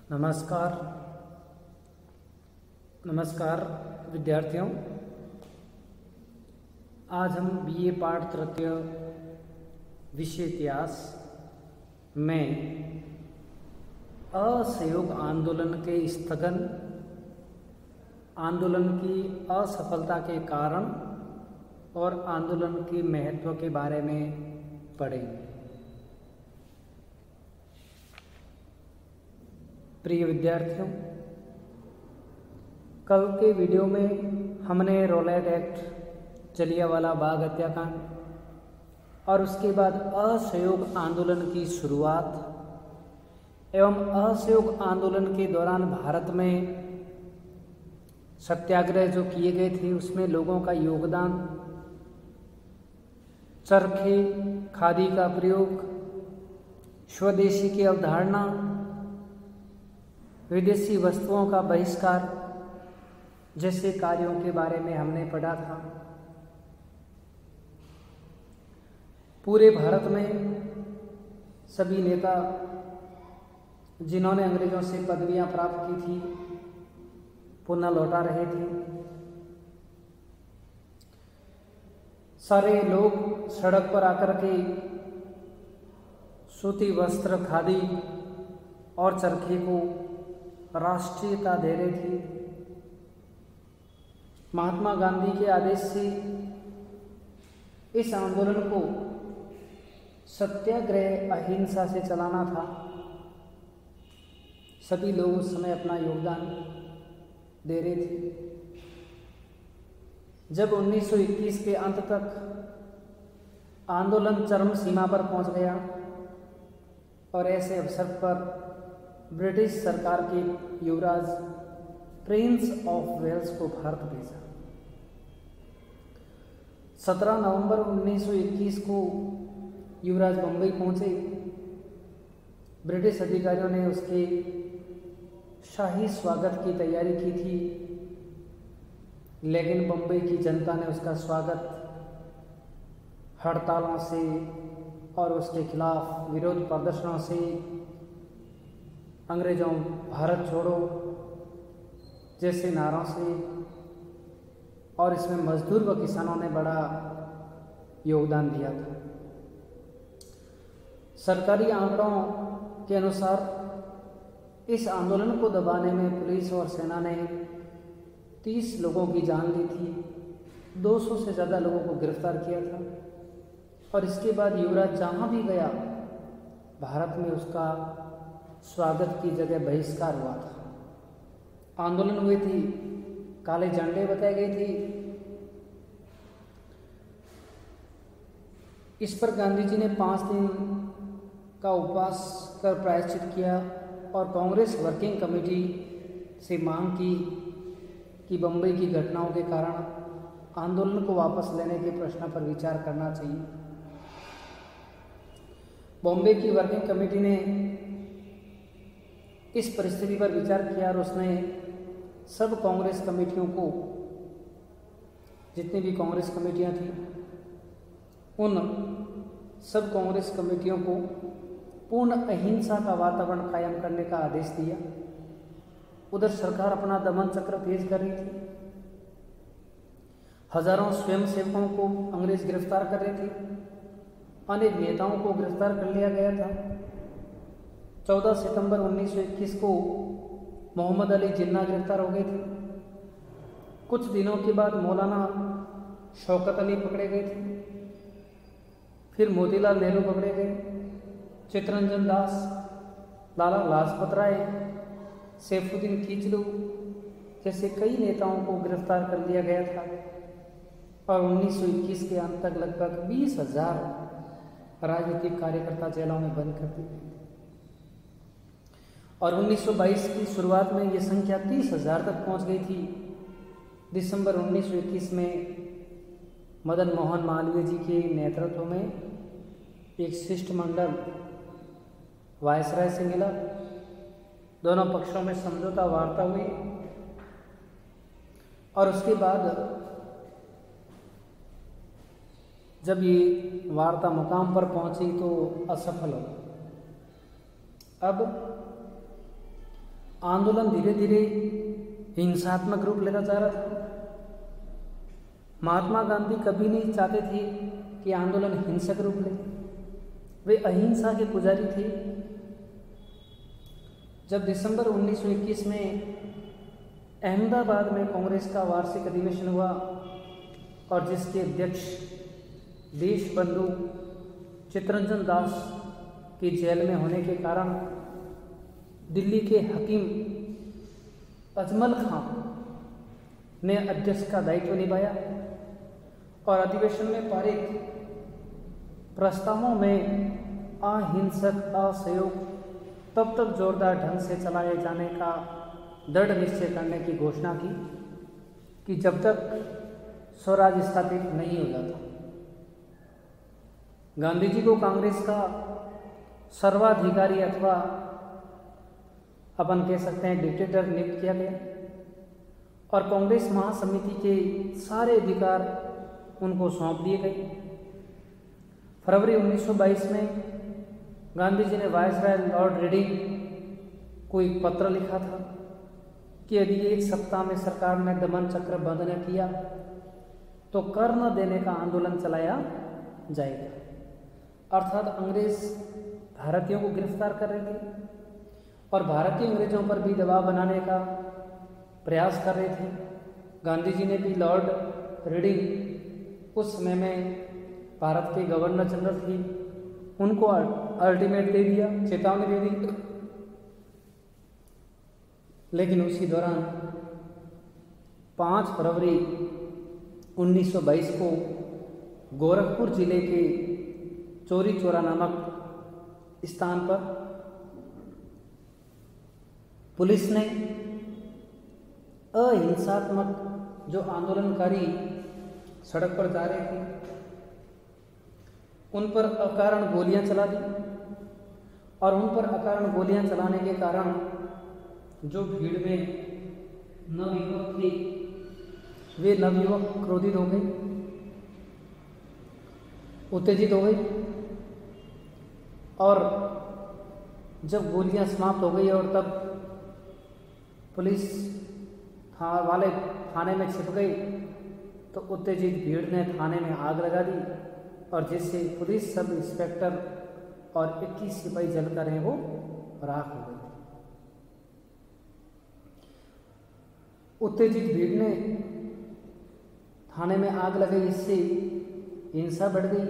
नमस्कार नमस्कार विद्यार्थियों। आज हम बीए पाठ तृतीय विषय इतिहास में असहयोग आंदोलन के स्थगन, आंदोलन की असफलता के कारण और आंदोलन के महत्व के बारे में पढ़ेंगे। प्रिय विद्यार्थियों, कल के वीडियो में हमने रॉलेट एक्ट, जलियांवाला बाग हत्याकांड और उसके बाद असहयोग आंदोलन की शुरुआत एवं असहयोग आंदोलन के दौरान भारत में सत्याग्रह जो किए गए थे उसमें लोगों का योगदान, चरखे खादी का प्रयोग, स्वदेशी की अवधारणा, विदेशी वस्तुओं का बहिष्कार जैसे कार्यों के बारे में हमने पढ़ा था। पूरे भारत में सभी नेता जिन्होंने अंग्रेजों से पदवियां प्राप्त की थी पुनः लौटा रहे थे। सारे लोग सड़क पर आकर के सूती वस्त्र, खादी और चरखे को राष्ट्रीयता दे रहे थे। महात्मा गांधी के आदेश से इस आंदोलन को सत्याग्रह अहिंसा से चलाना था। सभी लोग उस समय अपना योगदान दे रहे थे। जब 1921 के अंत तक आंदोलन चरम सीमा पर पहुंच गया और ऐसे अवसर पर ब्रिटिश सरकार के युवराज प्रिंस ऑफ वेल्स को भारत भेजा। 17 नवंबर 1921 को युवराज बम्बई पहुंचे। ब्रिटिश अधिकारियों ने उसके शाही स्वागत की तैयारी की थी, लेकिन बम्बई की जनता ने उसका स्वागत हड़तालों से और उसके खिलाफ विरोध प्रदर्शनों से, अंग्रेजों भारत छोड़ो जैसे नारों से, और इसमें मजदूर व किसानों ने बड़ा योगदान दिया था। सरकारी आंकड़ों के अनुसार इस आंदोलन को दबाने में पुलिस और सेना ने 30 लोगों की जान ली थी, 200 से ज़्यादा लोगों को गिरफ्तार किया था। और इसके बाद युवराज जहाँ भी गया भारत में उसका स्वागत की जगह बहिष्कार हुआ था। आंदोलन हुए थी, काले झंडे बताई गई थी। इस पर गांधी जी ने 5 दिन का उपवास कर प्रायश्चित किया और कांग्रेस वर्किंग कमेटी से मांग की कि बम्बई की घटनाओं के कारण आंदोलन को वापस लेने के प्रश्न पर विचार करना चाहिए। बॉम्बे की वर्किंग कमेटी ने इस परिस्थिति पर विचार किया और उसने सब कांग्रेस कमेटियों को, जितनी भी कांग्रेस कमेटियां थी, उन सब कांग्रेस कमेटियों को पूर्ण अहिंसा का वातावरण कायम करने का आदेश दिया। उधर सरकार अपना दमन चक्र तेज कर रही थी। हजारों स्वयंसेवकों को अंग्रेज गिरफ्तार कर रहे थे। अनेक नेताओं को गिरफ्तार कर लिया गया था। 14 सितंबर 1921 को मोहम्मद अली जिन्ना गिरफ्तार हो गए थे। कुछ दिनों के बाद मौलाना शौकत अली पकड़े गए थे। फिर मोतीलाल नेहरू पकड़े गए, चित्तरंजन दास, लाला लाजपत राय, सैफुद्दीन किचलू जैसे कई नेताओं को गिरफ्तार कर लिया गया था। और 1921 के अंत तक लगभग 20,000 राजनीतिक कार्यकर्ता जेलों में बंद कर दिए गए। और 1922 की शुरुआत में ये संख्या 30,000 तक पहुंच गई थी। दिसंबर 1921 में मदन मोहन मालवीय जी के नेतृत्व में एक शिष्टमंडल वायसराय से मिला। दोनों पक्षों में समझौता वार्ता हुई और उसके बाद जब ये वार्ता मुकाम पर पहुंची तो असफल हो। अब आंदोलन धीरे धीरे हिंसात्मक रूप लेता जा रहा था। महात्मा गांधी कभी नहीं चाहते थे कि आंदोलन हिंसक रूप ले, वे अहिंसा के पुजारी थे। जब दिसंबर 1921 में अहमदाबाद में कांग्रेस का वार्षिक अधिवेशन हुआ और जिसके अध्यक्ष देश बंधु चित्तरंजन दास की जेल में होने के कारण दिल्ली के हकीम अजमल खां ने अध्यक्ष का दायित्व निभाया और अधिवेशन में पारित प्रस्तावों में अहिंसक असहयोग तब तक जोरदार ढंग से चलाए जाने का दृढ़ निश्चय करने की घोषणा की कि जब तक स्वराज स्थापित नहीं हो जाता। गांधी जी को कांग्रेस का सर्वाधिकारी अथवा अपन कह सकते हैं डिक्टेटर नियुक्त किया गया और कांग्रेस महासमिति के सारे अधिकार उनको सौंप दिए गए। फरवरी 1922 में गांधी जी ने वायसराय लॉर्ड रीडिंग को एक पत्र लिखा था कि यदि एक सप्ताह में सरकार ने दमन चक्र बंद न किया तो कर न देने का आंदोलन चलाया जाएगा। अर्थात अंग्रेज भारतीयों को गिरफ्तार कर रहे थे और भारतीय अंग्रेजों पर भी दबाव बनाने का प्रयास कर रहे थे। गांधी जी ने भी लॉर्ड रीडिंग उस समय में भारत के गवर्नर जनरल थी, उनको अल्टीमेट दे दिया, चेतावनी दे दी। लेकिन उसी दौरान 5 फरवरी 1922 को गोरखपुर जिले के चौरी चौरा नामक स्थान पर पुलिस ने अहिंसात्मक जो आंदोलनकारी सड़क पर जा रहे थे उन पर अकारण गोलियां चला दी और उन पर अकारण गोलियां चलाने के कारण जो भीड़ में नवयुवक थे वे नवयुवक क्रोधित हो गए, उत्तेजित हो गए और जब गोलियां समाप्त हो गई और तब पुलिस वाले थाने में छिप गए तो उत्तेजित भीड़ ने थाने में आग लगा दी और जिससे पुलिस सब इंस्पेक्टर और 21 सिपाही जलकर हैं वो राख हो गए। उत्तेजित भीड़ ने थाने में आग लगाई, इससे हिंसा बढ़ गई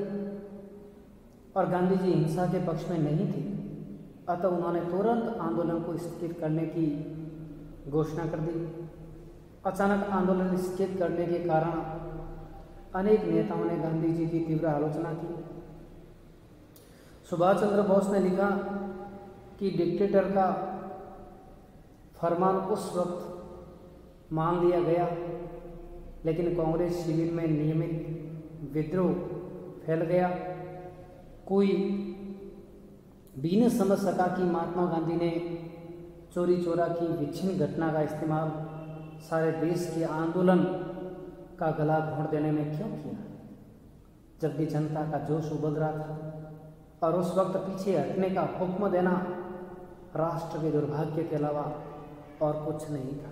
और गांधी जी हिंसा के पक्ष में नहीं थे, अतः उन्होंने तुरंत आंदोलन को स्थगित करने की घोषणा कर दी। अचानक आंदोलन स्थगित करने के कारण अनेक नेताओं ने गांधी जी की तीव्र आलोचना की। सुभाष चंद्र बोस ने लिखा कि डिक्टेटर का फरमान उस वक्त मान लिया गया, लेकिन कांग्रेस शिविर में नियमित विद्रोह फैल गया। कोई भी न समझ सका कि महात्मा गांधी ने चौरी चौरा की विच्छिन्न घटना का इस्तेमाल सारे देश के आंदोलन का गला घोंट देने में क्यों किया, जबकि जनता का जोश उबल रहा था और उस वक्त पीछे हटने का हुक्म देना राष्ट्र के दुर्भाग्य के अलावा और कुछ नहीं था।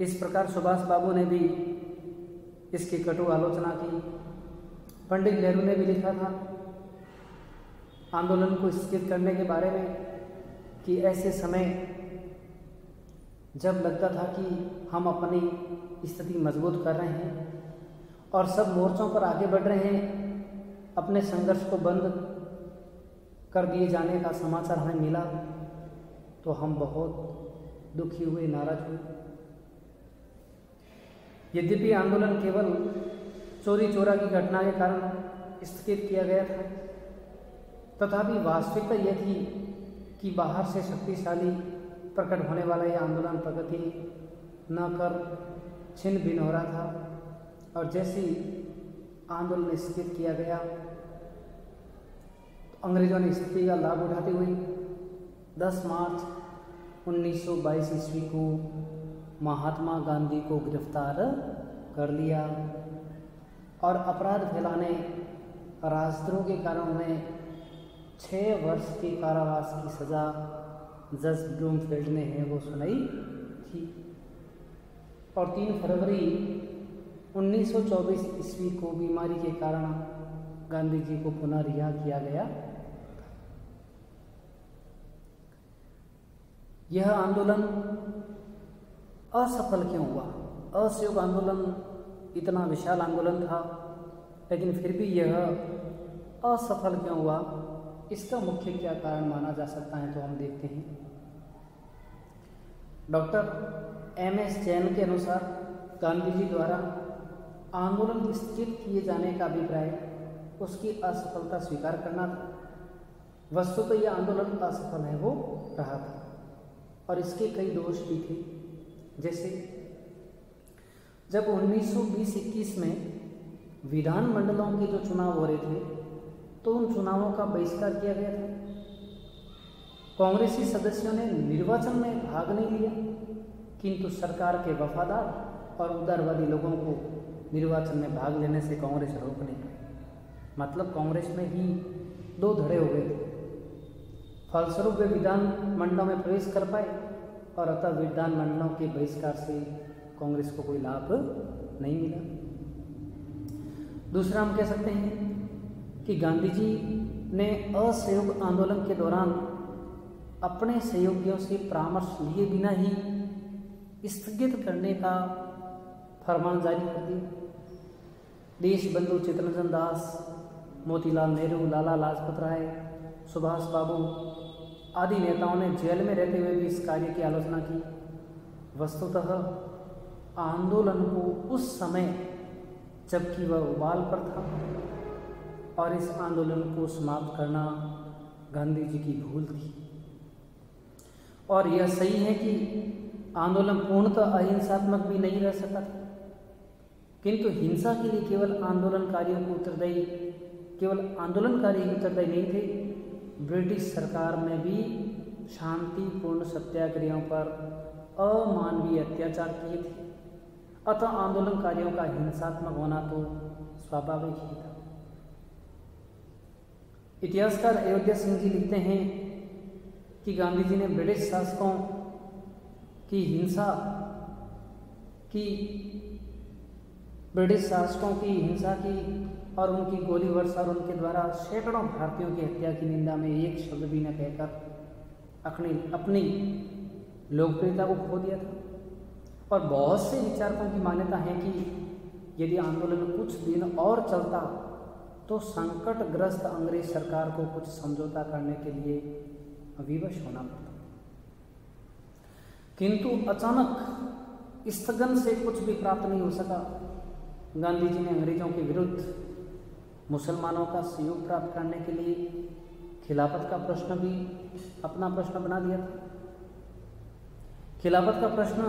इस प्रकार सुभाष बाबू ने भी इसकी कटु आलोचना की। पंडित नेहरू ने भी लिखा था आंदोलन को स्थगित करने के बारे में कि ऐसे समय जब लगता था कि हम अपनी स्थिति मजबूत कर रहे हैं और सब मोर्चों पर आगे बढ़ रहे हैं, अपने संघर्ष को बंद कर दिए जाने का समाचार हमें मिला तो हम बहुत दुखी हुए, नाराज हुए। यद्यपि आंदोलन केवल चौरी चौरा की घटना के कारण स्थगित किया गया था, तथापि वास्तविकता यह थी कि बाहर से शक्तिशाली प्रकट होने वाला यह आंदोलन प्रगति न कर छिन्न भिन्न हो रहा था और जैसे आंदोलन स्थगित किया गया तो अंग्रेजों ने स्थिति का लाभ उठाते हुए 10 मार्च 1922 ईस्वी को महात्मा गांधी को गिरफ्तार कर लिया और अपराध फैलाने राजद्रोह के कारण उन्हें 6 वर्ष के कारावास की सज़ा जस ब्लूमफील्ड ने है वो सुनाई थी। और 3 फरवरी 1924 ईस्वी को बीमारी के कारण गांधी जी को पुनः रिहा किया गया। यह आंदोलन असफल क्यों हुआ? असहयोग आंदोलन इतना विशाल आंदोलन था, लेकिन फिर भी यह असफल क्यों हुआ? इसका मुख्य क्या कारण माना जा सकता है, तो हम देखते हैं। Doctor MS. जैन के अनुसार गांधी जी द्वारा आंदोलन स्थगित किए जाने का अभिप्राय उसकी असफलता स्वीकार करना था। वस्तुतः यह आंदोलन असफल है वो रहा था और इसके कई दोष भी थे। जैसे जब 1920-21 में विधानमंडलों के जो चुनाव हो रहे थे, तो उन चुनावों का बहिष्कार किया गया था। कांग्रेसी सदस्यों ने निर्वाचन में भाग नहीं लिया, किंतु सरकार के वफादार और उदारवादी लोगों को निर्वाचन में भाग लेने से कांग्रेस रोक नहीं पाई। मतलब कांग्रेस में ही 2 धड़े हो गए थे। फलस्वरूप वे विधानमंडलों में प्रवेश कर पाए और अतः विधानमंडलों के बहिष्कार से कांग्रेस को कोई लाभ नहीं मिला। दूसरा हम कह सकते हैं कि गांधी जी ने असहयोग आंदोलन के दौरान अपने सहयोगियों से परामर्श लिए बिना ही स्थगित करने का फरमान जारी कर दिया। देशबंधु चित्तरंजन दास, मोतीलाल नेहरू, लाला लाजपत राय, सुभाष बाबू आदि नेताओं ने जेल में रहते हुए भी इस कार्य की आलोचना की। वस्तुतः आंदोलन को उस समय जबकि वह उबाल पर था और इस आंदोलन को समाप्त करना गांधी जी की भूल थी। और यह सही है कि आंदोलन पूर्णतः अहिंसात्मक भी नहीं रह सका था, किंतु हिंसा के लिए केवल आंदोलनकारी उत्तरदायी नहीं थे। ब्रिटिश सरकार ने भी शांतिपूर्ण सत्याग्रहों पर अमानवीय अत्याचार किए थे, अतः आंदोलनकारियों का हिंसात्मक होना तो स्वाभाविक ही था। इतिहासकार अयोध्या सिंह जी लिखते हैं कि गांधी जी ने ब्रिटिश शासकों की हिंसा की और उनकी गोली वर्षा और उनके द्वारा सैकड़ों भारतीयों की हत्या की निंदा में एक शब्द भी न कहकर अपनी लोकप्रियता को खो दिया था। और बहुत से विचारकों की मान्यता है कि यदि आंदोलन कुछ दिन और चलता तो संकटग्रस्त अंग्रेज सरकार को कुछ समझौता करने के लिए विवश होना पड़ता, किंतु अचानक स्थगन से कुछ भी प्राप्त नहीं हो सका। गांधी जी ने अंग्रेजों के विरुद्ध मुसलमानों का सहयोग प्राप्त करने के लिए खिलाफत का प्रश्न भी अपना प्रश्न बना दिया था। खिलाफत का प्रश्न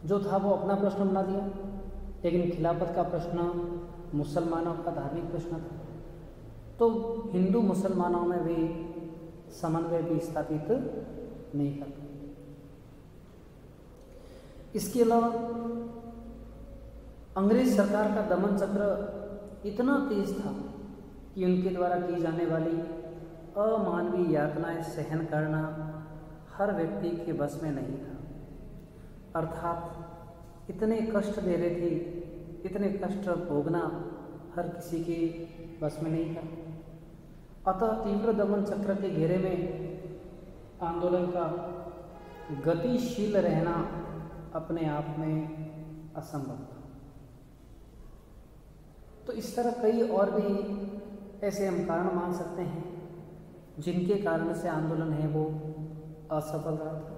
जो था वो अपना प्रश्न बना दिया, लेकिन खिलाफत का प्रश्न मुसलमानों का धार्मिक प्रश्न था, तो हिंदू मुसलमानों में वे समन्वय भी स्थापित नहीं कर पाए। इसके अलावा अंग्रेज सरकार का दमन चक्र इतना तेज था कि उनके द्वारा की जाने वाली अमानवीय यातनाएं सहन करना हर व्यक्ति के बस में नहीं था। अर्थात इतने कष्ट दे रहे थे, इतने कष्ट भोगना हर किसी के बस में नहीं था। अतः तीव्र दमन चक्र के घेरे में आंदोलन का गतिशील रहना अपने आप में असंभव था। तो इस तरह कई और भी ऐसे हम कारण मान सकते हैं जिनके कारण से आंदोलन है वो असफल रहा था।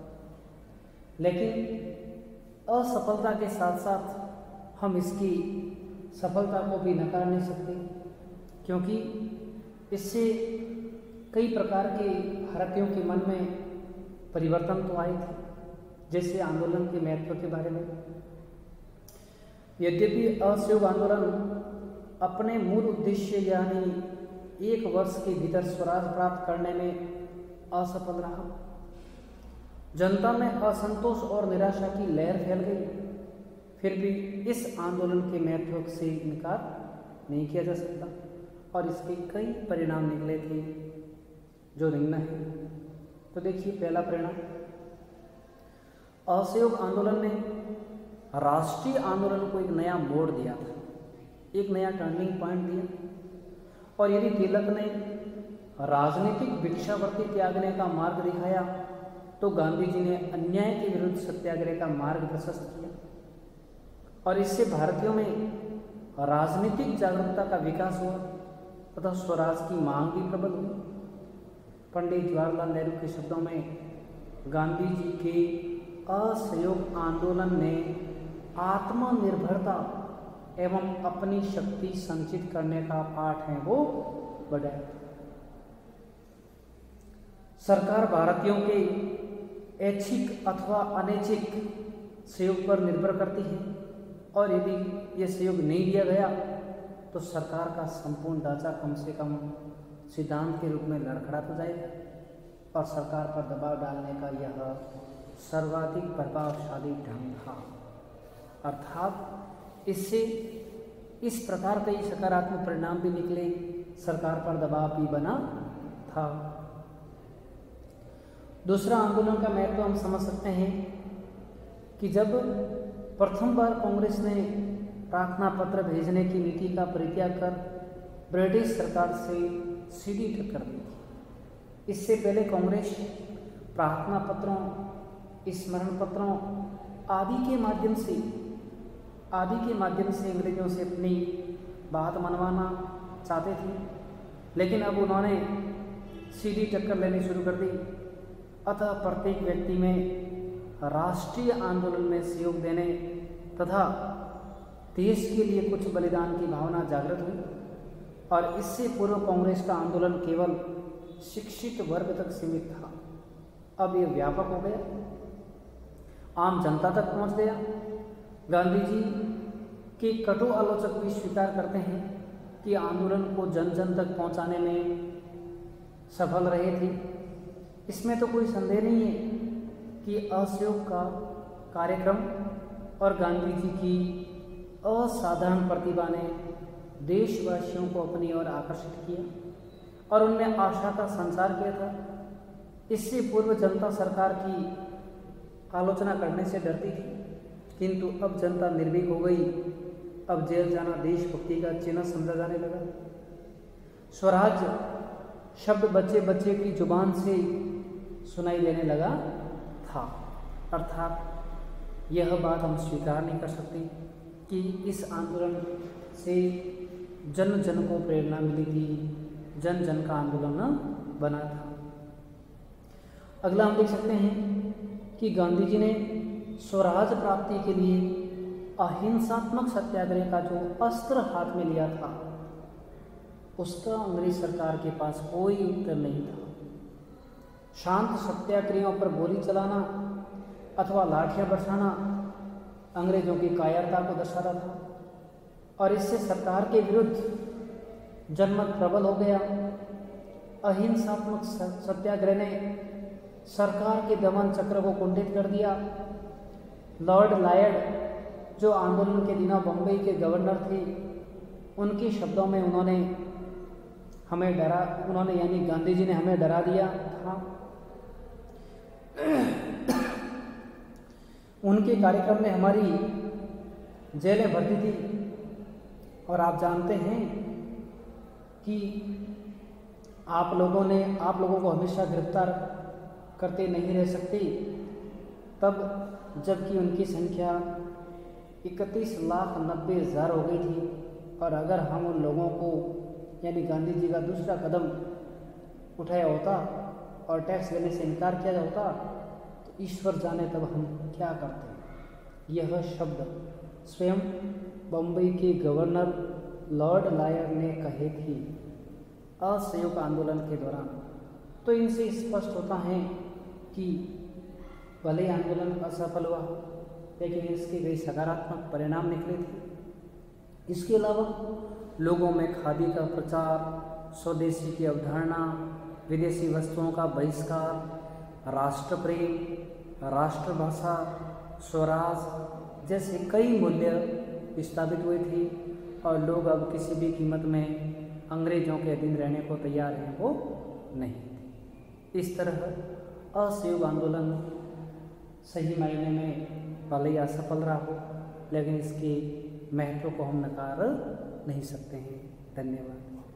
लेकिन असफलता के साथ साथ हम इसकी सफलता को भी नकार नहीं सकते, क्योंकि इससे कई प्रकार के भारतीयों के मन में परिवर्तन तो आए थे, जैसे आंदोलन के महत्व के बारे में। यद्यपि असहयोग आंदोलन अपने मूल उद्देश्य यानी 1 वर्ष के भीतर स्वराज प्राप्त करने में असफल रहा, जनता में असंतोष और निराशा की लहर फैल गई, फिर भी इस आंदोलन के महत्व से इनकार नहीं किया जा सकता और इसके कई परिणाम निकले थे जो निम्न है। तो देखिए पहला परिणाम, असहयोग आंदोलन ने राष्ट्रीय आंदोलन को एक नया मोड़ दिया था, एक नया टर्निंग पॉइंट दिया। और यदि तिलक ने राजनीतिक भिक्षावृत्ति त्यागने का मार्ग दिखाया तो गांधी जी ने अन्याय के विरुद्ध सत्याग्रह का मार्ग प्रशस्त किया और इससे भारतीयों में राजनीतिक जागरूकता का विकास हुआ तथा स्वराज की मांग भी प्रबल हुई। पंडित जवाहरलाल नेहरू के शब्दों में, गांधी जी के असहयोग आंदोलन ने आत्मनिर्भरता एवं अपनी शक्ति संचित करने का पाठ है वो बढ़ाया। सरकार भारतीयों के ऐच्छिक अथवा अनैच्छिक सहयोग पर निर्भर करती है और यदि ये सहयोग नहीं दिया गया तो सरकार का संपूर्ण ढांचा कम से कम सिद्धांत के रूप में लड़खड़ा तो जाएगा और सरकार पर दबाव डालने का यह सर्वाधिक प्रभावशाली ढंग था। अर्थात इससे इस प्रकार कई सकारात्मक परिणाम भी निकले, सरकार पर दबाव भी बना था। दूसरा आंदोलन का महत्व हम समझ सकते हैं कि जब प्रथम बार कांग्रेस ने प्रार्थना पत्र भेजने की नीति का परित्याग कर ब्रिटिश सरकार से सीधी टक्कर दी थी। इससे पहले कांग्रेस प्रार्थना पत्रों, स्मरण पत्रों आदि के माध्यम से अंग्रेजों से अपनी बात मनवाना चाहते थे, लेकिन अब उन्होंने सीधी टक्कर लेनी शुरू कर दी। अतः प्रत्येक व्यक्ति में राष्ट्रीय आंदोलन में सहयोग देने तथा देश के लिए कुछ बलिदान की भावना जागृत हुई और इससे पूर्व कांग्रेस का आंदोलन केवल शिक्षित वर्ग तक सीमित था, अब ये व्यापक हो गया, आम जनता तक पहुंच गया। गांधी जी के कटु आलोचक भी स्वीकार करते हैं कि आंदोलन को जन जन तक पहुंचाने में सफल रहे थे। इसमें तो कोई संदेह नहीं है कि असहयोग का कार्यक्रम और गांधी जी की असाधारण प्रतिभा ने देशवासियों को अपनी ओर आकर्षित किया और उनमें आशा का संचार किया था। इससे पूर्व जनता सरकार की आलोचना करने से डरती थी, किंतु अब जनता निर्भीक हो गई। अब जेल जाना देशभक्ति का चिन्ह समझा जाने लगा। स्वराज शब्द बच्चे बच्चे की जुबान से सुनाई देने लगा था। अर्थात यह बात हम स्वीकार नहीं कर सकते कि इस आंदोलन से जन जन को प्रेरणा मिली थी, जन जन का आंदोलन बना था। अगला हम देख सकते हैं कि गांधी जी ने स्वराज प्राप्ति के लिए अहिंसात्मक सत्याग्रह का जो अस्त्र हाथ में लिया था उसका अंग्रेज सरकार के पास कोई उत्तर नहीं था। शांत सत्याग्रहियों पर गोली चलाना अथवा लाठियां बरसाना अंग्रेजों की कायरता को दर्शाता था और इससे सरकार के विरुद्ध जनमत प्रबल हो गया। अहिंसात्मक सत्याग्रह ने सरकार के दमन चक्र को कुंठित कर दिया। लॉर्ड लायड जो आंदोलन के दिनों बम्बई के गवर्नर थे, उनके शब्दों में उन्होंने यानी गांधी जी ने हमें डरा दिया था। उनके कार्यक्रम ने हमारी जेलें भर दी थी और आप जानते हैं कि आप लोगों को हमेशा गिरफ्तार करते नहीं रह सकते, तब जबकि उनकी संख्या 31,90,000 हो गई थी। और अगर हम उन लोगों को यानी गांधी जी का दूसरा कदम उठाया होता और टैक्स लेने से इनकार किया होता तो ईश्वर जाने तब हम क्या करते। यह शब्द स्वयं बम्बई के गवर्नर लॉर्ड लायर ने कहे थे असहयोग आंदोलन के दौरान। तो इनसे स्पष्ट होता है कि भले आंदोलन असफल हुआ लेकिन इसके कई सकारात्मक परिणाम निकले थे। इसके अलावा लोगों में खादी का प्रचार, स्वदेशी की अवधारणा, विदेशी वस्तुओं का बहिष्कार, राष्ट्रप्रेम, राष्ट्रभाषा, स्वराज जैसे कई मूल्य स्थापित हुए थे और लोग अब किसी भी कीमत में अंग्रेजों के अधीन रहने को तैयार हैं वो नहीं थे। इस तरह असहयोग आंदोलन सही मायने में भले ही असफल रहा हो, लेकिन इसके महत्व को हम नकार नहीं सकते हैं। धन्यवाद।